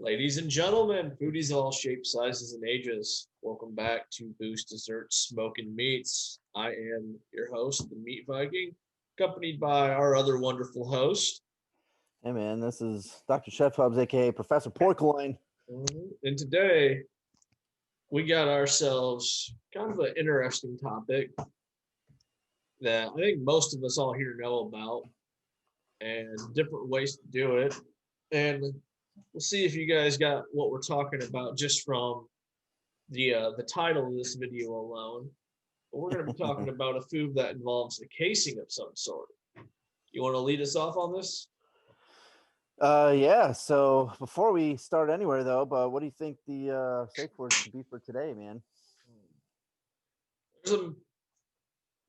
Ladies and gentlemen, foodies of all shapes, sizes, and ages, welcome back to Boost Dessert Smoke&Meats. I am your host, the Meat Viking, accompanied by our other wonderful host. Hey man, this is Dr. Chef Hubs, aka Professor Porkloin. And today we got ourselves kind of an interesting topic that I think most of us all here know about and different ways to do it. And we'll see if you guys got what we're talking about just from the title of this video alone. But we're going to be talking about a food that involves a casing of some sort. You want to lead us off on this? Yeah. So before we start anywhere though, but what do you think the safe word should be for today, man? There's a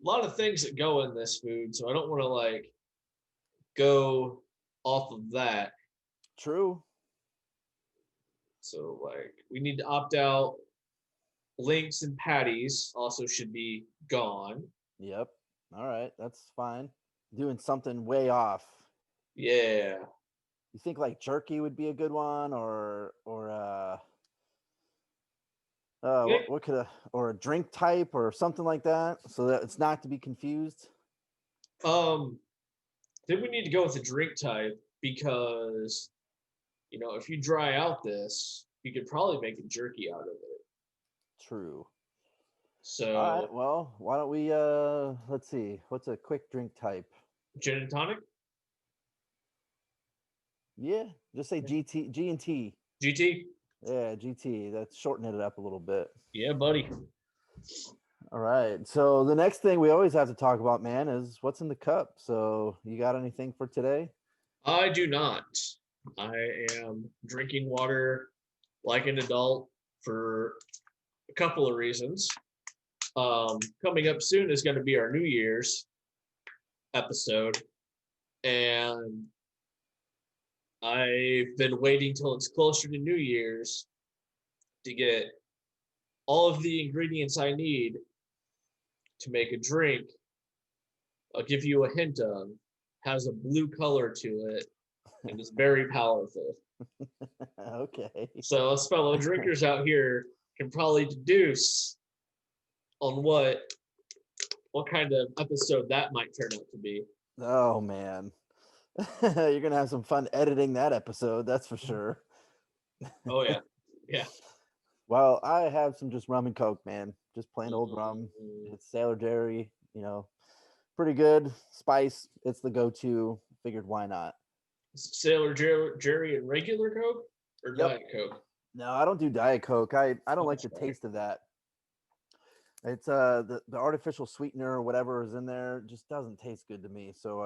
lot of things that go in this food, so I don't want to go off of that. True. So we need to opt out. Links and patties also should be gone. Yep. All right, that's fine. Doing something way off. Yeah. You think like jerky would be a good one, or what could or a drink type or something like that, so that it's not to be confused. Then we need to go with the drink type because if you dry out this, you could probably make a jerky out of it. True. So, all right, well, why don't we let's see, what's a quick drink type? gin and tonic? Yeah, just say G&T. GT? Yeah, GT. That's shortening it up a little bit. Yeah, buddy. All right. So the next thing we always have to talk about, man, is what's in the cup. So you got anything for today? I do not. I am drinking water like an adult for a couple of reasons. Coming up soon is going to be our New Year's episode, and I've been waiting till it's closer to New Year's to get all of the ingredients I need to make a drink. I'll give you a hint of. Has a blue color to it and is very powerful. Okay. So us fellow drinkers out here can probably deduce on what kind of episode that might turn out to be. Oh man. You're gonna have some fun editing that episode, that's for sure. Oh yeah. Yeah. Well, I have some just rum and coke, man. Just plain old rum. It's Sailor Jerry, pretty good. Spice, it's the go-to. Figured why not? Sailor Jerry and regular Coke or Yep. Diet Coke? No, I don't do Diet Coke. I don't like the taste of that. It's the artificial sweetener or whatever is in there just doesn't taste good to me. So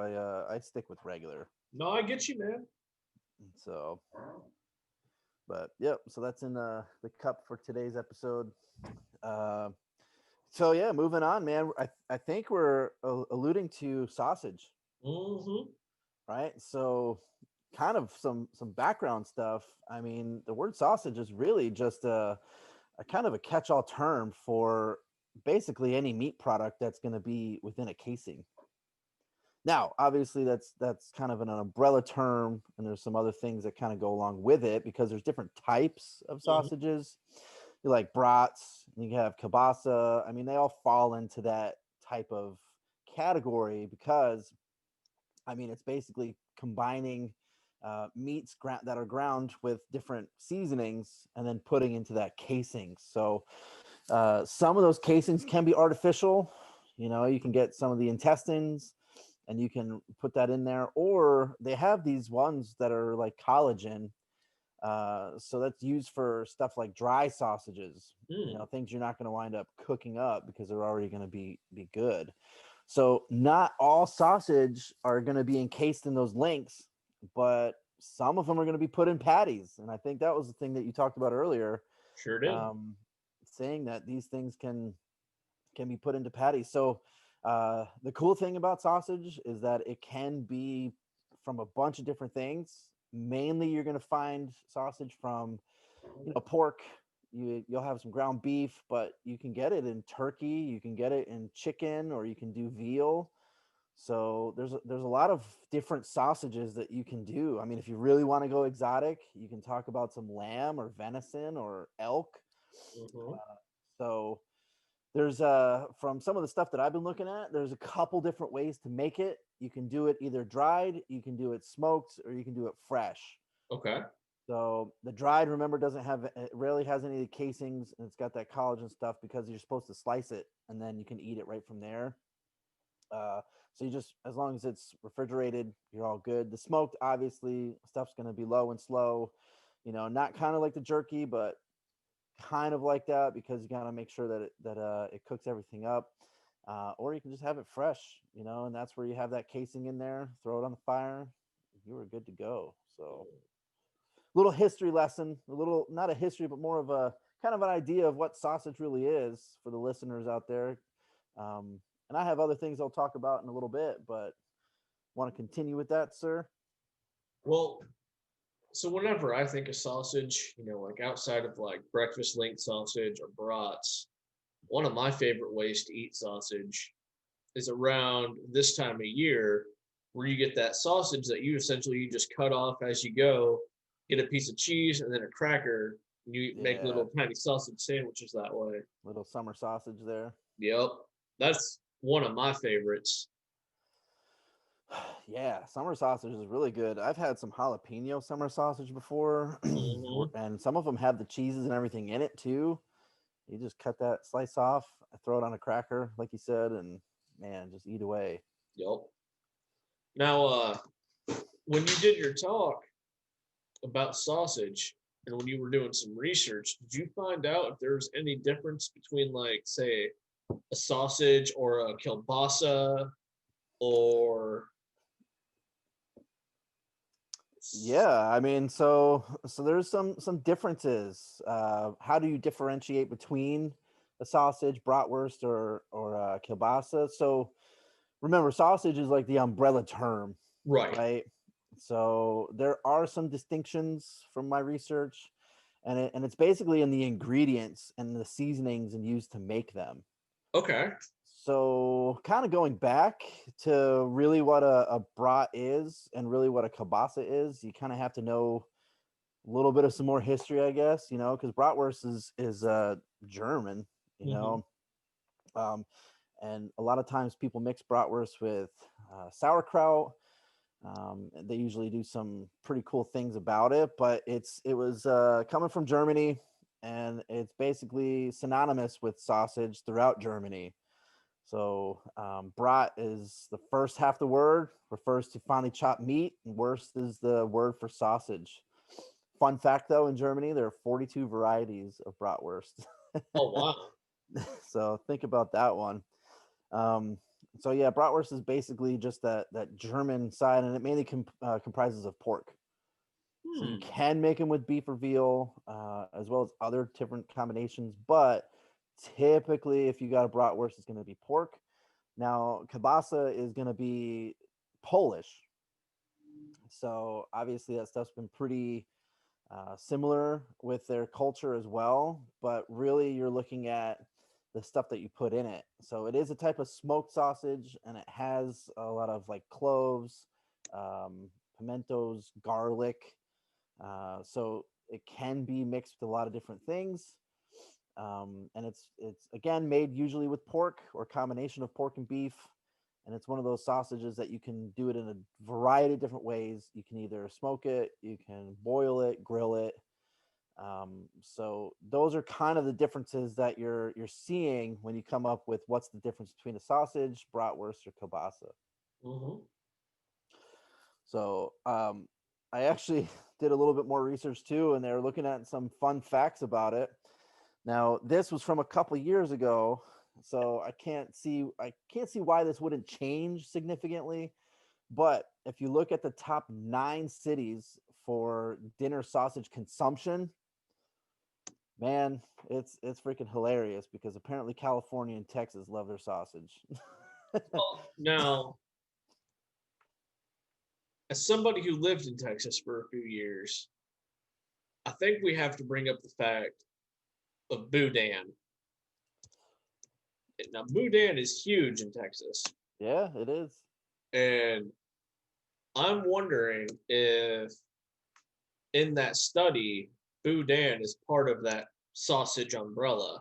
I stick with regular. No, I get you, man. So, but yep. So that's in the cup for today's episode. So yeah, moving on, man. I think we're alluding to sausage, right? So kind of some background stuff. I mean, the word sausage is really just a kind of a catch-all term for basically any meat product that's going to be within a casing. Now, obviously, that's kind of an umbrella term, and there's some other things that kind of go along with it because there's different types of sausages. You like brats, you have kielbasa. I mean, they all fall into that type of category because, I mean, it's basically combining meats that are ground with different seasonings and then putting into that casing. So some of those casings can be artificial. You can get some of the intestines and you can put that in there, or they have these ones that are like collagen. So that's used for stuff like dry sausages, things you're not going to wind up cooking up because they're already going to be good. So not all sausage are going to be encased in those links, but some of them are going to be put in patties. And I think that was the thing that you talked about earlier. Sure did. Saying that these things can be put into patties. So the cool thing about sausage is that it can be from a bunch of different things. Mainly you're going to find sausage from pork. You'll have some ground beef, but you can get it in turkey, you can get it in chicken, or you can do veal. So there's a lot of different sausages that you can do. I mean, if you really want to go exotic, you can talk about some lamb or venison or elk. Mm-hmm. So there's from some of the stuff that I've been looking at, there's a couple different ways to make it. You can do it either dried, you can do it smoked, or you can do it fresh. Okay. So the dried, remember, doesn't have it rarely has any of the casings, and it's got that collagen stuff because you're supposed to slice it and then you can eat it right from there. So you just, as long as it's refrigerated, you're all good. The smoked, obviously, stuff's going to be low and slow, not kind of like the jerky, but kind of like that because you got to make sure that it cooks everything up. Or you can just have it fresh, and that's where you have that casing in there, throw it on the fire, you were good to go. So little history lesson, a little, not a history, but more of a kind of an idea of what sausage really is for the listeners out there. And I have other things I'll talk about in a little bit, but want to continue with that, sir? Well, so whenever I think of sausage, like outside of like breakfast length sausage or brats, one of my favorite ways to eat sausage is around this time of year where you get that sausage that you just cut off as you go, get a piece of cheese and then a cracker, and you make Yeah, little tiny sausage sandwiches that way. little summer sausage there. Yep. That's one of my favorites. Yeah, summer sausage is really good. I've had some jalapeno summer sausage before, Hmm. and some of them have the cheeses and everything in it too. You just cut that slice off, throw it on a cracker, like you said, and man, just eat away. Yep. Now, when you did your talk about sausage and when you were doing some research, did you find out if there's any difference between, like, say, a sausage or a kielbasa or Yeah, I mean, so there's some differences. How do you differentiate between a sausage, bratwurst, or kielbasa? So remember, sausage is like the umbrella term, right? right? So there are some distinctions from my research, and it's basically in the ingredients and the seasonings and used to make them. Okay. So kind of going back to really what a brat is and really what a kielbasa is, you kind of have to know a little bit of some more history, I guess, because bratwurst is German, you Hmm. know, um, and a lot of times people mix bratwurst with sauerkraut. They usually do some pretty cool things about it, but it was coming from Germany, and it's basically synonymous with sausage throughout Germany. So brat is the first half the word, refers to finely chopped meat, and wurst is the word for sausage. Fun fact though, in Germany, there are 42 varieties of bratwurst. Oh wow. So think about that one. Um, so yeah, bratwurst is basically just that German side, and it mainly comprises of pork. So you Hmm. can make them with beef or veal, as well as other different combinations. But typically, if you got a bratwurst, it's going to be pork. Now, kielbasa is going to be Polish. So obviously, that stuff's been pretty similar with their culture as well. But really, you're looking at the stuff that you put in it. So it is a type of smoked sausage, and it has a lot of like cloves, pimentos, garlic. So it can be mixed with a lot of different things. And it's again made usually with pork or a combination of pork and beef, and it's one of those sausages that you can do it in a variety of different ways. You can either smoke it, you can boil it, grill it. So those are kind of the differences that you're seeing when you come up with what's the difference between a sausage, bratwurst, or kielbasa. Hmm. So I actually did a little bit more research too, and they're looking at some fun facts about it. Now, this was from a couple of years ago, so I can't see why this wouldn't change significantly. But if you look at the top 9 cities for dinner sausage consumption, man, it's freaking hilarious because apparently California and Texas love their sausage. Well, now, as somebody who lived in Texas for a few years, I think we have to bring up the fact of boudin. Now, boudin is huge in Texas. Yeah, it is. And I'm wondering if in that study, boudin is part of that sausage umbrella.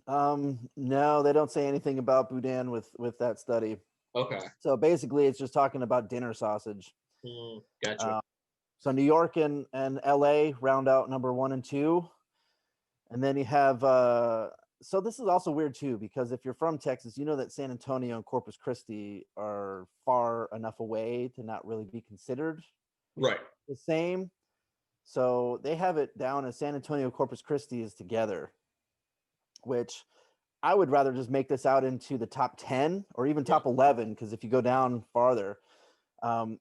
No, they don't say anything about boudin with that study. Okay. So basically, it's just talking about dinner sausage. Gotcha. So New York and LA round out number 1 and 2, and then you have. So this is also weird too, because if you're from Texas, you know that San Antonio and Corpus Christi are far enough away to not really be considered Right. the same. So they have it down as San Antonio Corpus Christi is together, which I would rather just make this out into the top 10 or even top 11, because if you go down farther,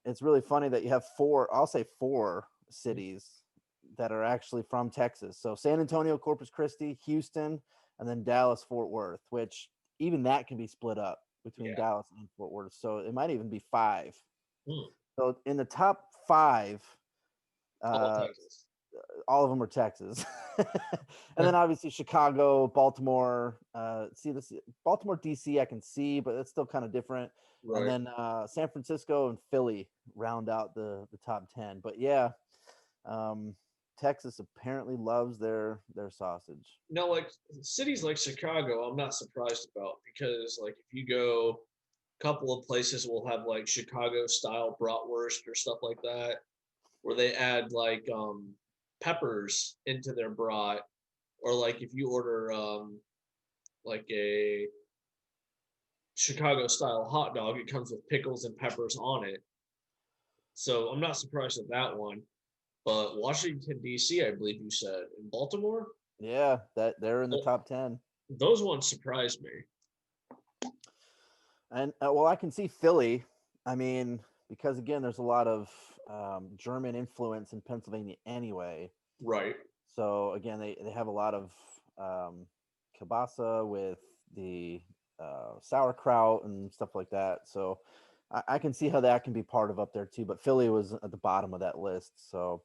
it's really funny that you have 4, I'll say 4 cities that are actually from Texas. So San Antonio, Corpus Christi, Houston, and then Dallas, Fort Worth, which even that can be split up between Dallas and Fort Worth. So it might even be 5. So in the top 5, Texas. all of them are Texas. And then obviously Chicago, Baltimore, Baltimore, DC I can see, but it's still kind of different. Right. And then San Francisco and Philly round out the top 10. But yeah, Texas apparently loves their sausage. No, like cities like Chicago, I'm not surprised about, because like if you go a couple of places will have like Chicago style bratwurst or stuff like that, where they add like peppers into their brat, or like if you order like a Chicago style hot dog, it comes with pickles and peppers on it. So I'm not surprised at that one. But Washington D.C., I believe you said, in Baltimore. Yeah, that they're in the top 10. Those ones surprised me. And well, I can see Philly. I mean, because again, there's a lot of German influence in Pennsylvania anyway. Right. So again, they have a lot of kielbasa with the sauerkraut and stuff like that. So I can see how that can be part of up there too. But Philly was at the bottom of that list. So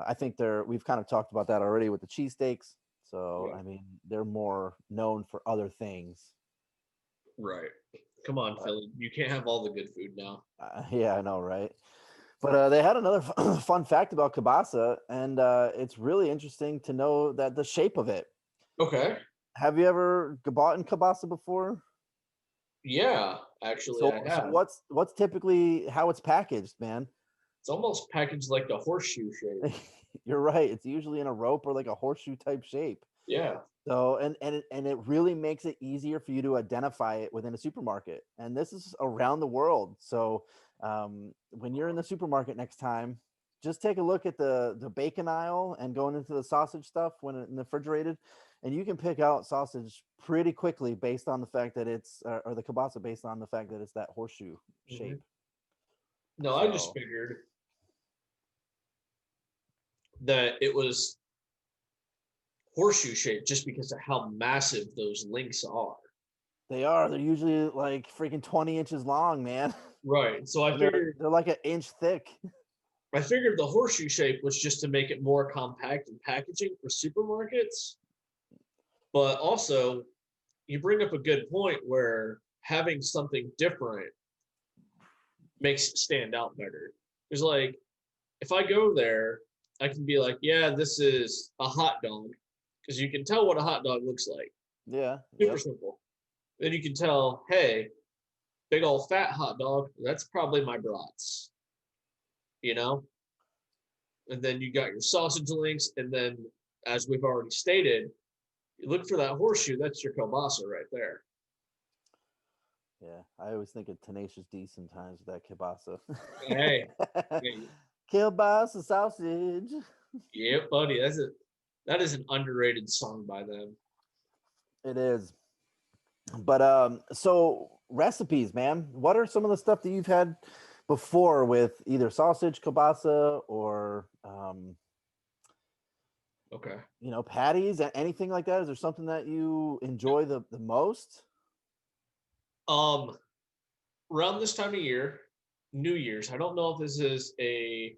I think we've kind of talked about that already with the cheesesteaks. So I mean, they're more known for other things. Right. Come on, Philly. You can't have all the good food now. Yeah, I know, right? But they had another fun fact about kielbasa, and it's really interesting to know that the shape of it. Okay. Have you ever bought in kielbasa before? Yeah, actually, I have. So what's typically how it's packaged, man? It's almost packaged like a horseshoe shape. You're right. It's usually in a rope or like a horseshoe type shape. Yeah. So and it really makes it easier for you to identify it within a supermarket. And this is around the world. So when you're in the supermarket next time, just take a look at the bacon aisle and going into the sausage stuff when it's refrigerated, and you can pick out sausage pretty quickly based on the fact that it's or the kielbasa based on the fact that it's that horseshoe shape. No, so I just figured that it was horseshoe shaped just because of how massive those links are. They are. They're usually like freaking 20 inches long, man. Right. So I figured they're like an inch thick. I figured the horseshoe shape was just to make it more compact in packaging for supermarkets. But also, you bring up a good point where having something different makes it stand out better. Because, like, if I go there, I can be like, yeah, this is a hot dog. Because you can tell what a hot dog looks like. Yeah. Super simple. Then you can tell, hey, big old fat hot dog, that's probably my brats. You know? And then you got your sausage links. And then, as we've already stated, you look for that horseshoe, that's your kielbasa right there. Yeah, I always think of Tenacious D sometimes with that kielbasa. Hey. Kielbasa sausage. Yeah, buddy, that is an underrated song by them. It is. But so recipes, man. What are some of the stuff that you've had before with either sausage, kielbasa, or okay, patties, anything like that? Is there something that you enjoy the most? Around this time of year, New Year's. I don't know if this is a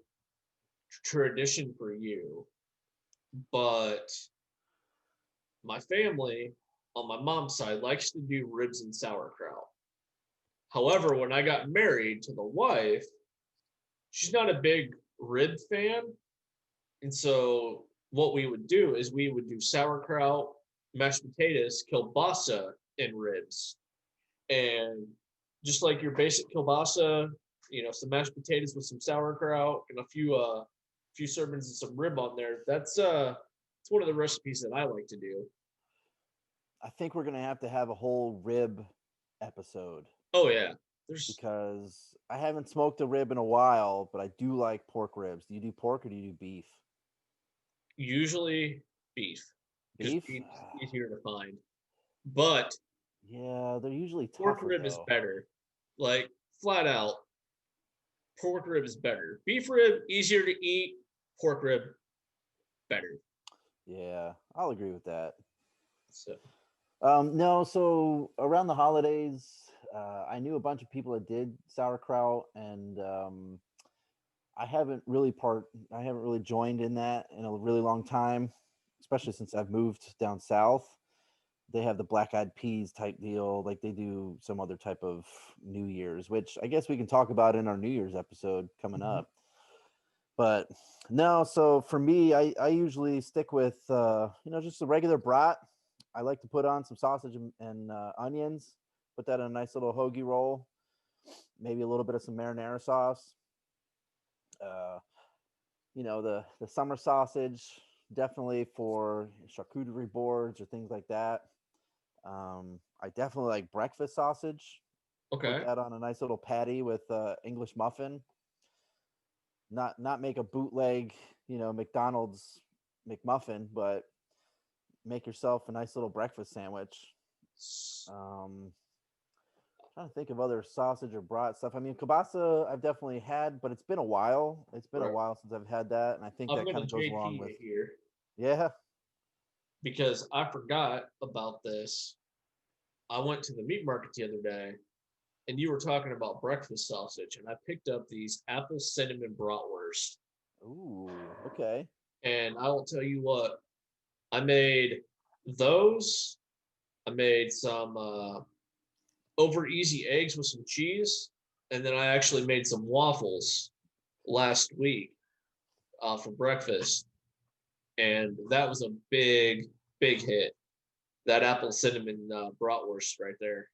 tradition for you, but my family on my mom's side likes to do ribs and sauerkraut. However, when I got married to the wife, she's not a big rib fan. And so what we would do is we would do sauerkraut, mashed potatoes, kielbasa, and ribs. And just like your basic kielbasa, some mashed potatoes with some sauerkraut and a few servings of some rib on there. It's one of the recipes that I like to do. I think we're gonna have to have a whole rib episode. Oh yeah. Because I haven't smoked a rib in a while, but I do like pork ribs. Do you do pork or do you do beef? Usually beef. Beef? Just easier to find. But yeah, they're usually tougher, pork rib is better. Like flat out, pork rib is better. Beef rib, easier to eat. Pork rib, better. Yeah, I'll agree with that. So no, so around the holidays, I knew a bunch of people that did sauerkraut, and I haven't really joined in that in a really long time, especially since I've moved down south. They have the black eyed peas type deal, like they do some other type of New Year's, which I guess we can talk about in our New Year's episode coming up. But no, so for me, I usually stick with just a regular brat. I like to put on some sausage and onions, put that in a nice little hoagie roll, maybe a little bit of some marinara sauce. The summer sausage, definitely for charcuterie boards or things like that. I definitely like breakfast sausage. Okay. Put that on a nice little patty with English muffin. Not make a bootleg, McDonald's McMuffin, but make yourself a nice little breakfast sandwich. Trying to think of other sausage or brat stuff. I mean, kielbasa I've definitely had, but it's been a while. It's been a while since I've had that, and I think that kind of goes along with here. Yeah. Because I forgot about this. I went to the meat market the other day, and you were talking about breakfast sausage, and I picked up these apple cinnamon bratwurst. Ooh, okay. And I will tell you what, I made those. I made some over easy eggs with some cheese, and then I actually made some waffles last week for breakfast, and that was a big hit. That apple cinnamon bratwurst right there.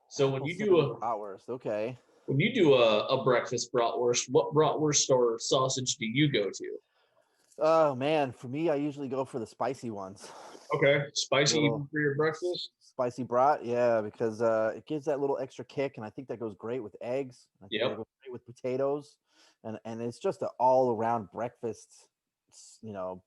So when you do a bratwurst, okay. When you do a breakfast bratwurst, what bratwurst or sausage do you go to? Oh man, for me, I usually go for the spicy ones. Okay, spicy even for your breakfast. Spicy brat, yeah, because it gives that little extra kick, and I think that goes great with eggs. I think that goes great with potatoes, and it's just an all around breakfast,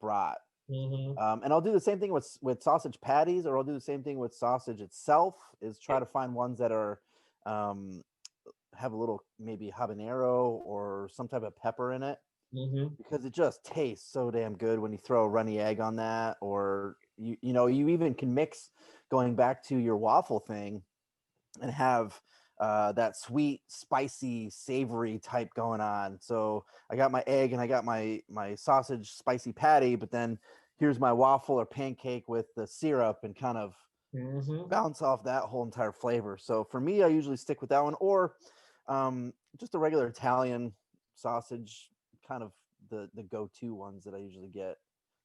brat. And I'll do the same thing with sausage patties, or I'll do the same thing with sausage itself. Is try to find ones that are have a little maybe habanero or some type of pepper in it, because it just tastes so damn good when you throw a runny egg on that, or you even can mix, going back to your waffle thing, and have that sweet, spicy, savory type going on. So I got my egg and I got my sausage spicy patty, but then here's my waffle or pancake with the syrup, and kind of bounce off that whole entire flavor. So for me, I usually stick with that one, or just a regular Italian sausage, kind of the go-to ones that I usually get,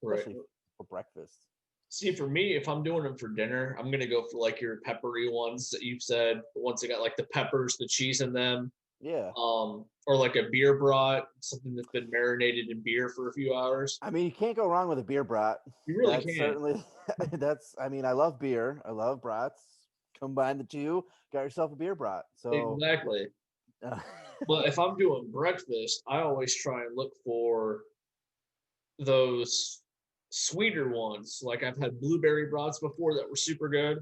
especially for breakfast. See, for me, if I'm doing them for dinner, I'm gonna go for like your peppery ones that you've said. The ones that got like the peppers, the cheese in them. Yeah. Or like a beer brat, something that's been marinated in beer for a few hours. I mean, you can't go wrong with a beer brat. You really can't. Certainly, I mean, I love beer. I love brats. Combine the two, got yourself a beer brat. So exactly. But if I'm doing breakfast, I always try and look for those sweeter ones. Like I've had blueberry brats before that were super good.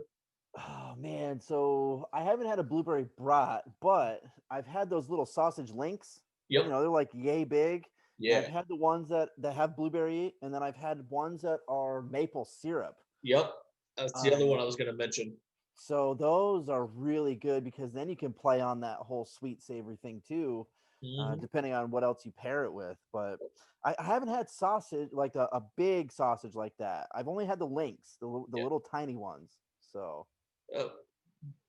Oh man, so I haven't had a blueberry brat, but I've had those little sausage links. Yep. They're like yay big. Yeah. I've had the ones that have blueberry, and then I've had ones that are maple syrup. Yep. That's the other one I was going to mention. So those are really good, because then you can play on that whole sweet savory thing too, depending on what else you pair it with. But I haven't had sausage, like a big sausage like that. I've only had the links, the little tiny ones. So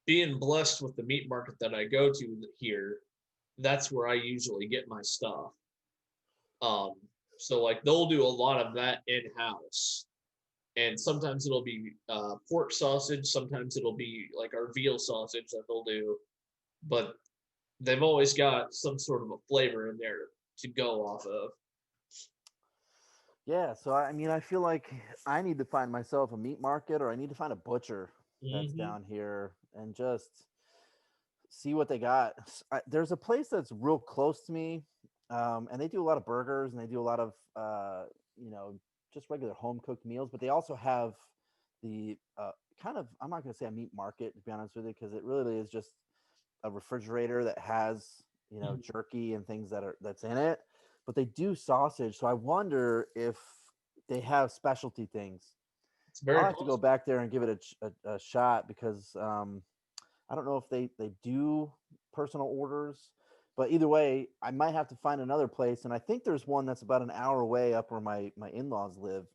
being blessed with the meat market that I go to here, that's where I usually get my stuff. So like they'll do a lot of that in-house. And sometimes it'll be pork sausage, sometimes it'll be like our veal sausage that they'll do. But they've always got some sort of a flavor in there to go off of. Yeah, so I mean, I feel like I need to find myself a meat market, or I need to find a butcher that's down here and just see what they got. There's a place that's real close to me, and they do a lot of burgers and they do a lot of you know, just regular home cooked meals, but they also have the kind of, I'm not going to say a meat market, to be honest with you, because it really is just a refrigerator that has, you know, jerky and things that's in it, but they do sausage. So I wonder if they have specialty things. I'll have to go back there and give it a shot, because I don't know if they do personal orders, but either way, I might have to find another place. And I think there's one that's about an hour away up where my in-laws live,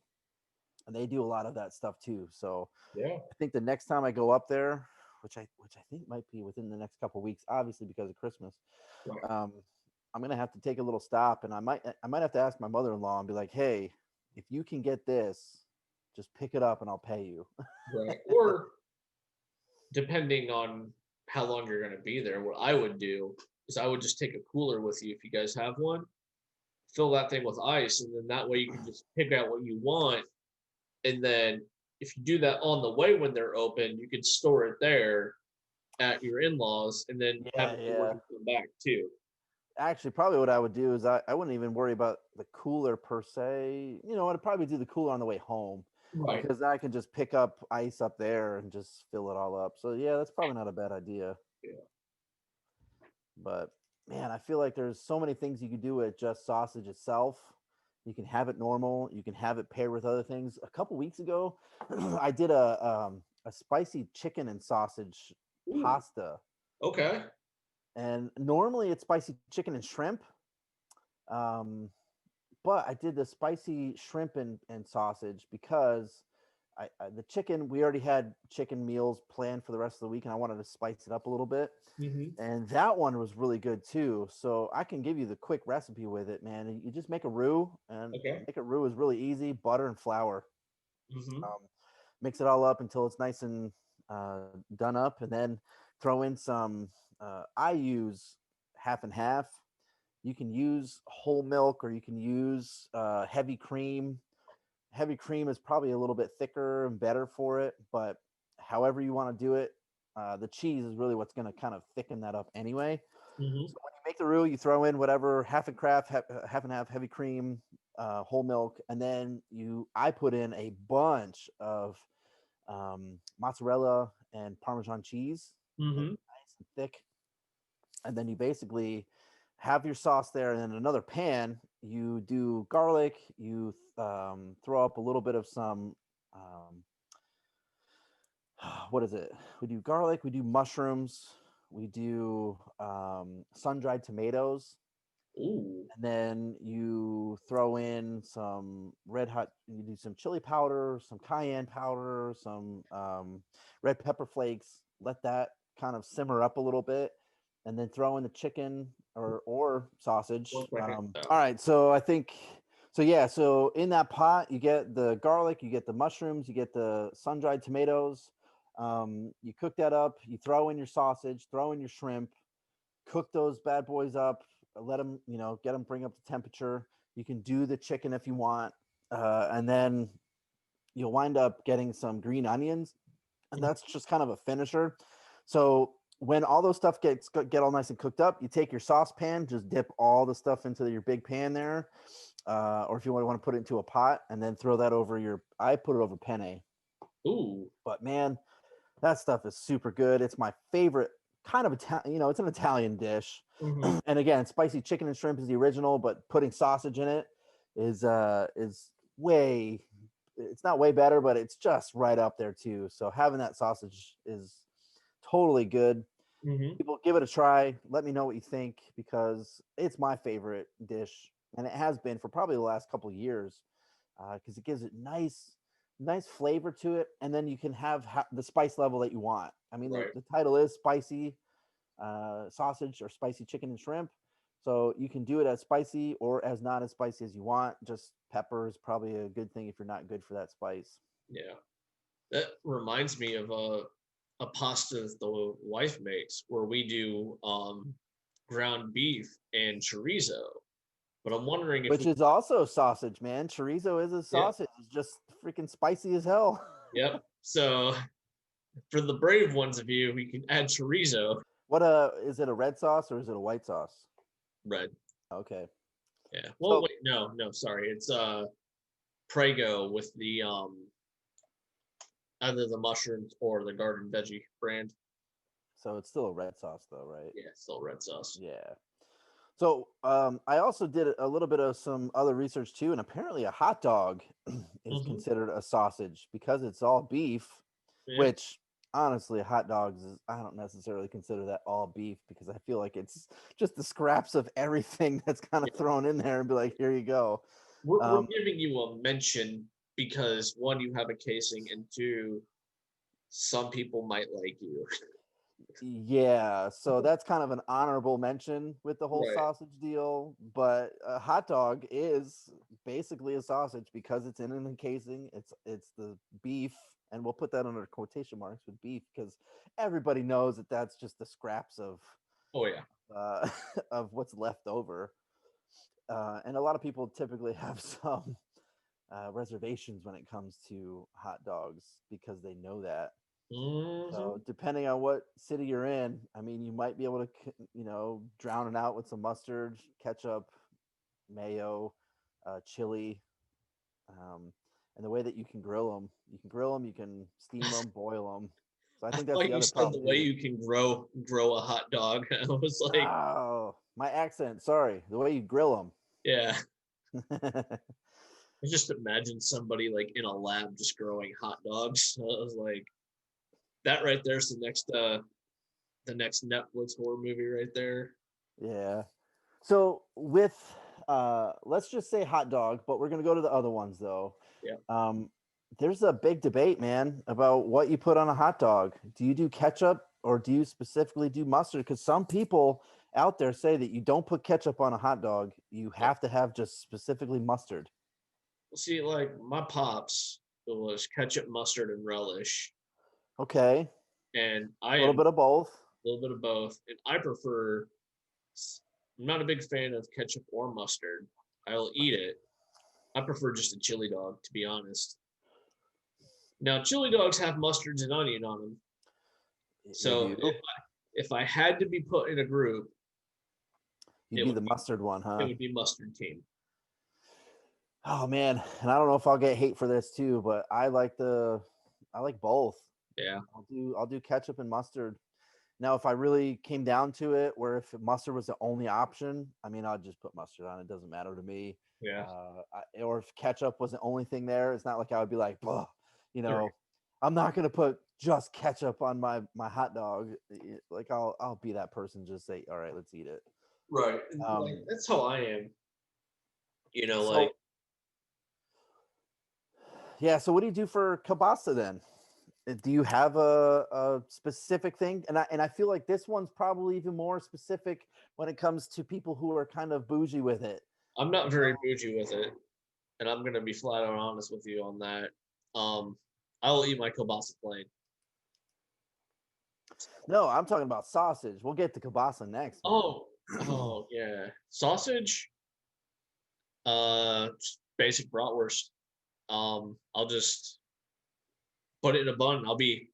and they do a lot of that stuff too. So yeah, I think the next time I go up there, which I think might be within the next couple of weeks, obviously because of Christmas, um, I'm gonna have to take a little stop, and I might have to ask my mother-in-law and be like, hey, if you can get this, just pick it up and I'll pay you. right. Or depending on how long you're going to be there, what I would do is I would just take a cooler with you if you guys have one, fill that thing with ice, and then that way you can just pick out what you want. And then if you do that on the way when they're open, you can store it there at your in-laws and then have it when you come back too. Actually, probably what I would do is I wouldn't even worry about the cooler per se. You know, I'd probably do the cooler on the way home, Right. because then I can just pick up ice up there and just fill it all up. So yeah, that's probably not a bad idea. Yeah. But man, I feel like there's so many things you could do with just sausage itself. You can have it normal. You can have it paired with other things. A couple weeks ago, I did a spicy chicken and sausage pasta. Okay. And normally it's spicy chicken and shrimp. But I did the spicy shrimp and sausage because the chicken, we already had chicken meals planned for the rest of the week, and I wanted to spice it up a little bit. And that one was really good too. So I can give you the quick recipe with it, man. You just make a roux, and make a roux is really easy: butter and flour. Mix it all up until it's nice and done up, and then throw in some. I use half and half. You can use whole milk, or you can use heavy cream. Heavy cream is probably a little bit thicker and better for it, but however you want to do it, the cheese is really what's going to kind of thicken that up anyway. So when you make the roux, you throw in whatever, half and half heavy cream, whole milk, and then I put in a bunch of mozzarella and Parmesan cheese, nice and thick, and then you basically have your sauce there. And in another pan, you do garlic. You throw up a little bit of some. What is it? We do garlic. We do mushrooms. We do sun-dried tomatoes. Ooh. And then you throw in some red hot. You do some chili powder, some cayenne powder, some red pepper flakes. Let that kind of simmer up a little bit, and then throw in the chicken or sausage. All right, so I think so. Yeah, so in that pot, you get the garlic, you get the mushrooms, you get the sun-dried tomatoes. You cook that up. You throw in your sausage, throw in your shrimp, cook those bad boys up. Let them, get them bring up the temperature. You can do the chicken if you want, and then you'll wind up getting some green onions, and that's just kind of a finisher. So when all those stuff get all nice and cooked up, you take your saucepan, just dip all the stuff into your big pan there, or if you want to put it into a pot, and then throw that over I put it over penne. Ooh. But man, that stuff is super good. It's my favorite kind of Italian, it's an Italian dish. And again, spicy chicken and shrimp is the original, but putting sausage in it is way, it's not way better, but it's just right up there too. So having that sausage is totally good. People, give it a try. Let me know what you think, because it's my favorite dish, and it has been for probably the last couple of years, because it gives it nice, nice flavor to it, and then you can have the spice level that you want. I mean, Right. the title is spicy sausage or spicy chicken and shrimp, so you can do it as spicy or as not as spicy as you want. Just pepper is probably a good thing if you're not good for that spice. Yeah. That reminds me of a pasta that the wife makes where we do ground beef and chorizo. But I'm wondering if Which we, is also sausage, man. Chorizo is a yeah, sausage. It's just freaking spicy as hell. yep. So for the brave ones of you, we can add chorizo. What is it, a red sauce or is it a white sauce? Red. Okay. Yeah. Well, So wait, no, sorry. It's Prego with the either the mushrooms or the garden veggie brand. so it's still a red sauce though, right? Yeah, it's still red sauce. Yeah. So I also did a little bit of some other research too, and apparently a hot dog is Hmm. considered a sausage because it's all beef. Yeah. Which honestly, hot dogs is, I don't necessarily consider that all beef because I feel like it's just the scraps of everything that's kind of Yeah. thrown in there and be like, here you go. We're giving you a mention because one, you have a casing, and two, some people might like you. Yeah, so that's kind of an honorable mention with the whole Right. sausage deal. But a hot dog is basically a sausage because it's in an encasing. It's the beef, and we'll put that under quotation marks with beef because everybody knows that that's just the scraps Oh yeah. uh, of what's left over. And a lot of people typically have some reservations when it comes to hot dogs because they know that. Hmm. So depending on what city you're in, I mean, you might be able to, drown it out with some mustard, ketchup, mayo, chili, um, and the way that you can grill them, you can steam them, boil them. So I I think that's thought the you other said the problem way too. you can grow a hot dog. I was like, Oh, my accent. Sorry, the way you grill yeah. them. I just imagine somebody like in a lab just growing hot dogs. So I was like, that right there's the next Netflix horror movie right there. Yeah. So with let's just say hot dog, but we're gonna go to the other ones though. Yeah. Um, there's a big debate, man, about what you put on a hot dog. Do you do ketchup or do you specifically do mustard? Because some people out there say that you don't put ketchup on a hot dog. You Yeah. have to have just specifically mustard. See, like my pops, it was ketchup, mustard, and relish, Okay. and A I little am bit of both. a little bit of both, and I prefer. I'm not a big fan of ketchup or mustard. I'll eat it. I prefer just a chili dog, to be honest. Now, chili dogs have mustards and onion on them, They so do. if I had to be put in a group, You'd it be would the mustard one, it huh? would be mustard team. Oh man, and I don't know if I'll get hate for this too, but I like both. Yeah, I'll do ketchup and mustard. Now, if I really came down to it, where if mustard was the only option, I mean, I'd just put mustard on. It doesn't matter to me. yeah. Or if ketchup was the only thing there, it's not like I would be like, "Ugh," you Right. know, I'm not gonna put just ketchup on my hot dog. Like I'll be that person. Just say, all right, let's eat it. Right. And, like Um, that's how I am. Like so yeah. So what do you do for kielbasa then? Do you have a specific thing? And I feel like this one's probably even more specific when it comes to people who are kind of bougie with it. I'm not very bougie with it, and I'm gonna be flat out honest with you on that. Um, I will eat my kielbasa plain. No, I'm talking about sausage. We'll get to kielbasa next, man. Oh, oh yeah, sausage. Just basic bratwurst. I'll just put it in a bun. I'll be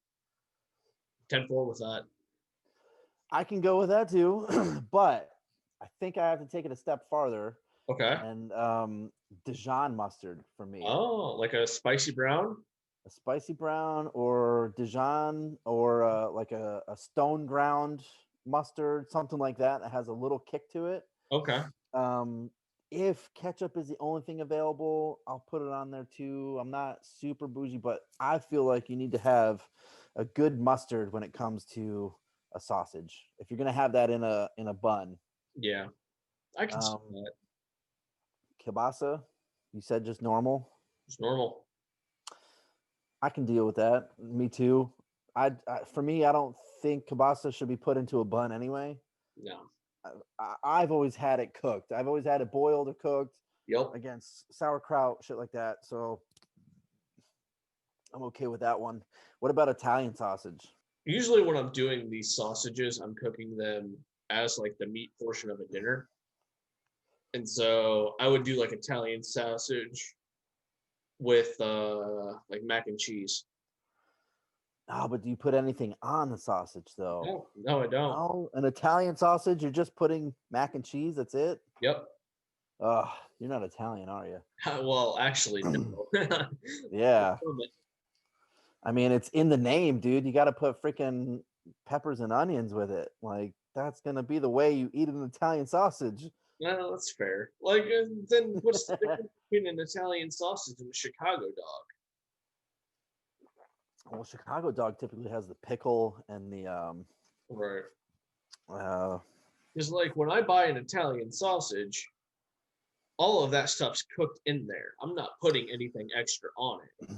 10-4 with that. I can go with that too, but I think I have to take it a step farther Okay. and Dijon mustard for me. Oh, like a spicy brown. A spicy brown or Dijon or like a stone ground mustard, something like that. That has a little kick to it. Okay. Um, if ketchup is the only thing available, I'll put it on there too. I'm not super bougie, but I feel like you need to have a good mustard when it comes to a sausage. If you're gonna have that in a bun, Yeah, I can see um, that. kielbasa, you said just normal. It's normal. I can deal with that. Me too. For me, I don't think kielbasa should be put into a bun anyway. No. I've always had it cooked. I've always had it boiled or cooked. Yep. Against sauerkraut, shit like that. So I'm okay with that one. What about Italian sausage? Usually when I'm doing these sausages, I'm cooking them as like the meat portion of a dinner. And so I would do like Italian sausage with like mac and cheese. Oh, but do you put anything on the sausage though? No, I don't. No, an Italian sausage, you're just putting mac and cheese. That's it. Yep. Oh, you're not Italian, are you? Well, actually, no. Yeah. I mean, it's in the name, dude. You got to put freaking peppers and onions with it. Like, that's going to be the way you eat an Italian sausage. No, that's fair. Like, then what's the difference between an Italian sausage and a Chicago dog? Well, Chicago dog typically has the pickle and the Right. uh Because like when I buy an Italian sausage, all of that stuff's cooked in there. I'm not putting anything extra on it.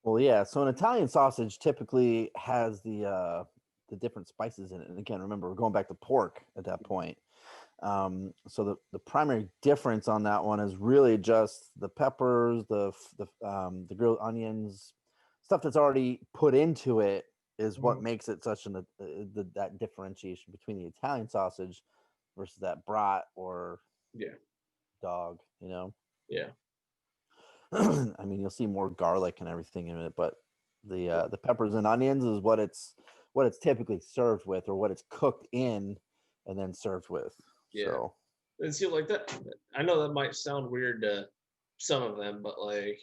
well, yeah. So an Italian sausage typically has the different spices in it. And again, remember, we're going back to pork at that point. So the primary difference on that one is really just the peppers, the grilled onions, stuff that's already put into it is what makes it such that differentiation between the Italian sausage versus that brat or dog, you know? Yeah. I mean, you'll see more garlic and everything in it, but the peppers and onions is what it's typically served with, or what it's cooked in and then served with. Yeah. So. And see, like that, I know that might sound weird to some of them, but like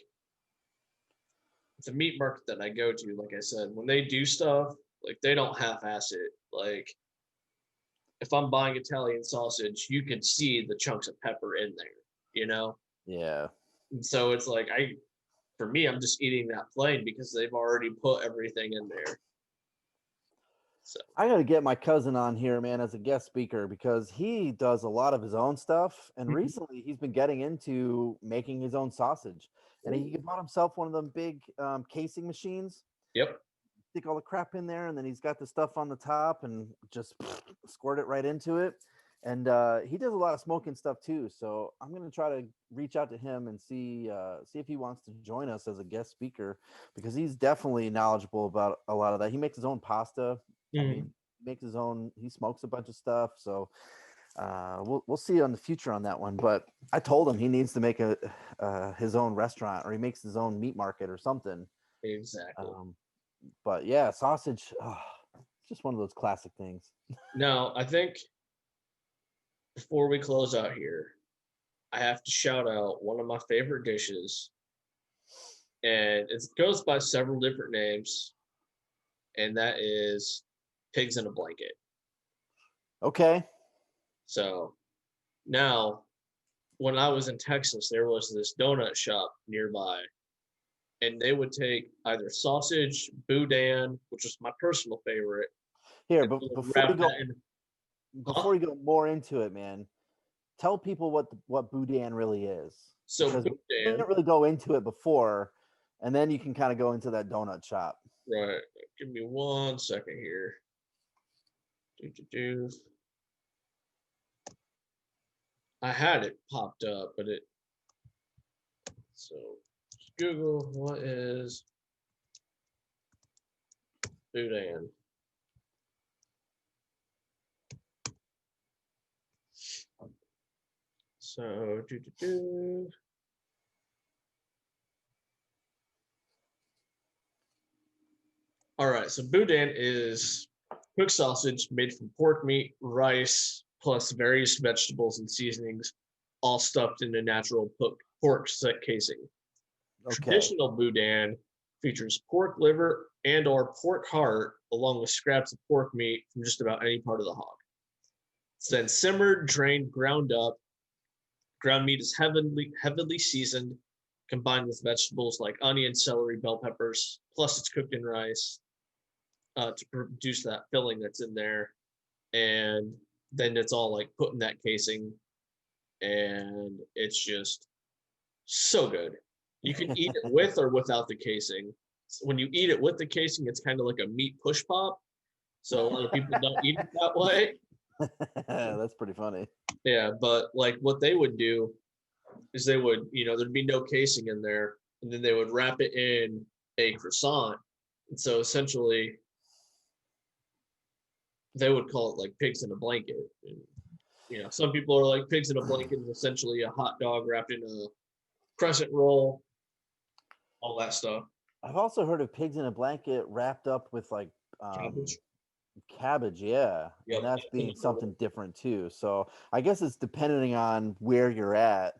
it's a meat market that I go to, like I said, when they do stuff, like they don't half-ass it. Like if I'm buying Italian sausage, you can see the chunks of pepper in there, you know? Yeah. And so it's like for me, I'm just eating that plain because they've already put everything in there. So I got to get my cousin on here, man, as a guest speaker, because he does a lot of his own stuff. And recently he's been getting into making his own sausage. And he bought himself one of them big casing machines. Yep. Stick all the crap in there, and then he's got the stuff on the top and just squirt it right into it. And he does a lot of smoking stuff too. So I'm gonna try to reach out to him and see if he wants to join us as a guest speaker, because he's definitely knowledgeable about a lot of that. He makes his own pasta. I mean, he makes his own. He smokes a bunch of stuff. So we'll see on the future on that one. But I told him he needs to make his own restaurant, or he makes his own meat market or something. Exactly. But yeah, sausage, just one of those classic things. Now, I think before we close out here, I have to shout out one of my favorite dishes, and it goes by several different names, and that is pigs in a blanket. Okay. So now, when I was in Texas, there was this donut shop nearby, and they would take either sausage, boudin, which was my personal favorite. Here, but before we go more into it, man, tell people what boudin really is. So because boudin, we didn't really go into it before, and then you can kind of go into that donut shop. Right. Give me 1 second here. I had it popped up, but so Google what is boudin. So All right, so boudin is cooked sausage made from pork meat, rice, plus various vegetables and seasonings, all stuffed in a natural pork casing. Okay. Traditional boudin features pork liver and or pork heart, along with scraps of pork meat from just about any part of the hog. It's then simmered, drained, ground up. Ground meat is heavily seasoned, combined with vegetables like onion, celery, bell peppers, plus it's cooked in rice to produce that filling that's in there. And then it's all like put in that casing, and it's just so good. You can eat it with or without the casing. when you eat it with the casing, it's kind of like a meat push pop. So a lot of people don't eat it that way. That's pretty funny. Yeah, but like what they would do is they would, there'd be no casing in there, and then they would wrap it in a croissant. And so essentially, they would call it like pigs in a blanket. And, some people are like pigs in a blanket is essentially a hot dog wrapped in a crescent roll, all that stuff. I've also heard of pigs in a blanket wrapped up with like cabbage, yeah. Yep. And that's being something different too. So I guess it's depending on where you're at.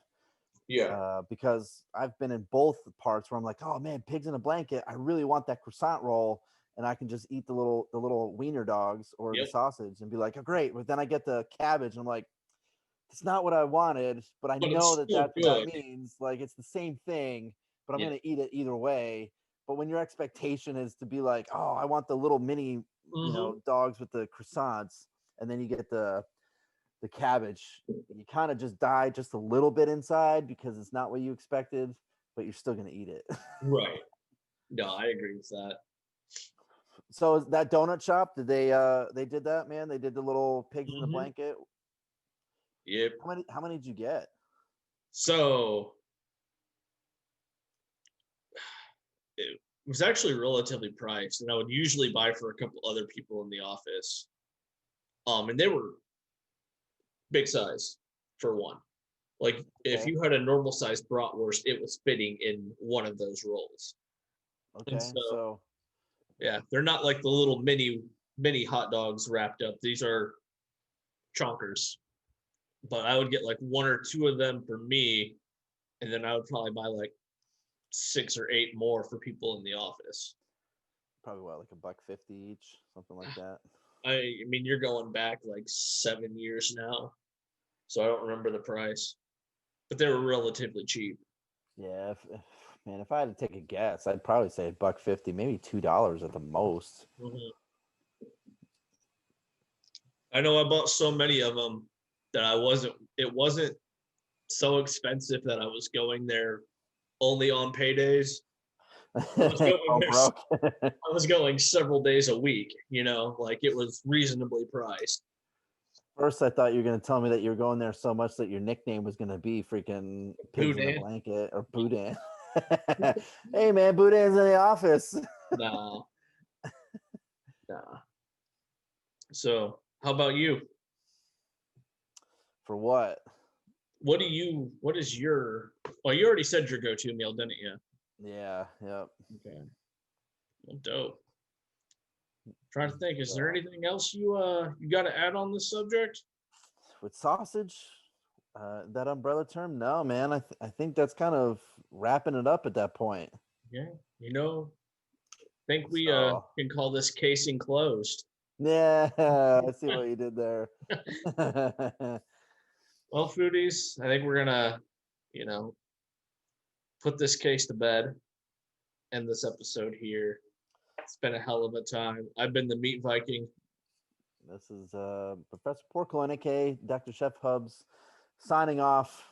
Yeah. Because I've been in both parts where I'm like, oh man, pigs in a blanket. I really want that croissant roll, and I can just eat the little wiener dogs or the sausage and be like, oh great. But then I get the cabbage, and I'm like, it's not what I wanted, but I know that's what that means. Like it's the same thing, but I'm gonna eat it either way. But when your expectation is to be like, oh, I want the little mini, dogs with the croissants, and then you get the cabbage, you kind of just die just a little bit inside because it's not what you expected, but you're still gonna eat it. Right. No, I agree with that. So that donut shop, did they did that, man? They did the little pigs in the blanket. Yep. How many did you get? So it was actually relatively priced, and I would usually buy for a couple other people in the office. And they were big size for one. Like if you had a normal size bratwurst, it was fitting in one of those rolls. Okay, so yeah, they're not like the little mini hot dogs wrapped up. These are chonkers. But I would get like one or two of them for me, and then I would probably buy like 6 or 8 more for people in the office. Probably what, like $1.50 each, something like that. I mean, you're going back like 7 years now, so I don't remember the price, but they were relatively cheap. Yeah, if I had to take a guess, I'd probably say $1.50, maybe $2 at the most. Mm-hmm. I know I bought so many of them that it wasn't so expensive that I was going there only on paydays. I was going several days a week, like it was reasonably priced. First, I thought you were going to tell me that you were going there so much that your nickname was going to be freaking Pigs in a Blanket or Boudin. Hey, man, Boudin's in the office. Nah. So, how about you? For what? What is your, well, you already said your go-to meal, didn't you? Yeah, yep. Okay. Well, dope. Trying to think, is there anything else you got to add on this subject? With sausage, that umbrella term? No, man. I think that's kind of wrapping it up at that point. Yeah, I think we can call this casing closed. Yeah, I see what you did there. Well, foodies, I think we're gonna, put this case to bed. End this episode here. It's been a hell of a time. I've been the Meat Viking. This is Professor Porkle, aka Dr. Chef Hubs, signing off.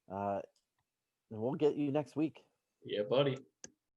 And we'll get you next week. Yeah, buddy.